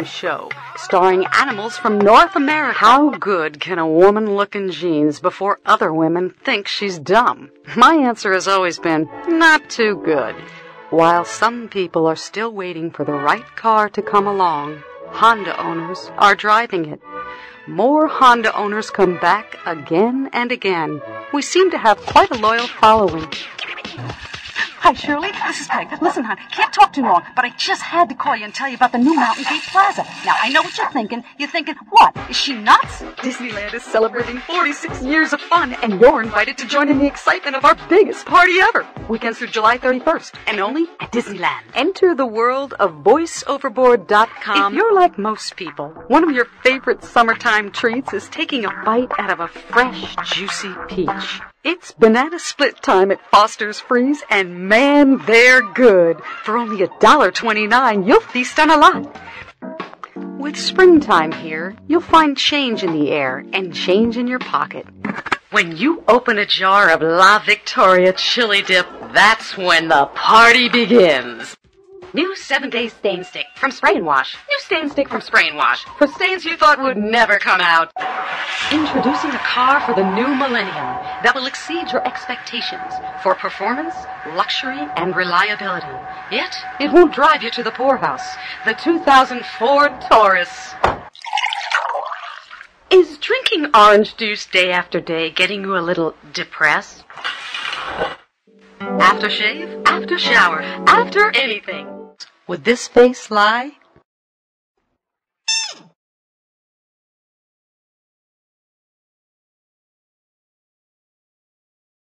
show, starring animals from North America. How good can a woman look in jeans before other women think she's dumb? My answer has always been, not too good. While some people are still waiting for the right car to come along, Honda owners are driving it. More Honda owners come back again and again. We seem to have quite a loyal following. Hi, Shirley. This is Peg. Listen, hon, can't talk too long, but I just had to call you and tell you about the new Mountain Gate Plaza. Now, I know what you're thinking. You're thinking, what? Is she nuts? Disneyland is celebrating 46 years of fun, and you're invited to join in the excitement of our biggest party ever. Weekends through July 31st, and only at Disneyland. Enter the world of voiceoverboard.com. If you're like most people, one of your favorite summertime treats is taking a bite out of a fresh, juicy peach. It's banana split time at Foster's Freeze, and man, they're good. For only $1.29, you'll feast on a lot. With springtime here, you'll find change in the air and change in your pocket. When you open a jar of La Victoria chili dip, that's when the party begins. New 7-Day Stain Stick from Spray and Wash. New Stain Stick from Spray and Wash. For stains you thought would never come out. Introducing a car for the new millennium that will exceed your expectations for performance, luxury, and reliability. Yet, it won't drive you to the poorhouse. The 2000 Ford Taurus. Is drinking orange juice day after day getting you a little depressed? After shave, after shower, after anything. Would this face lie?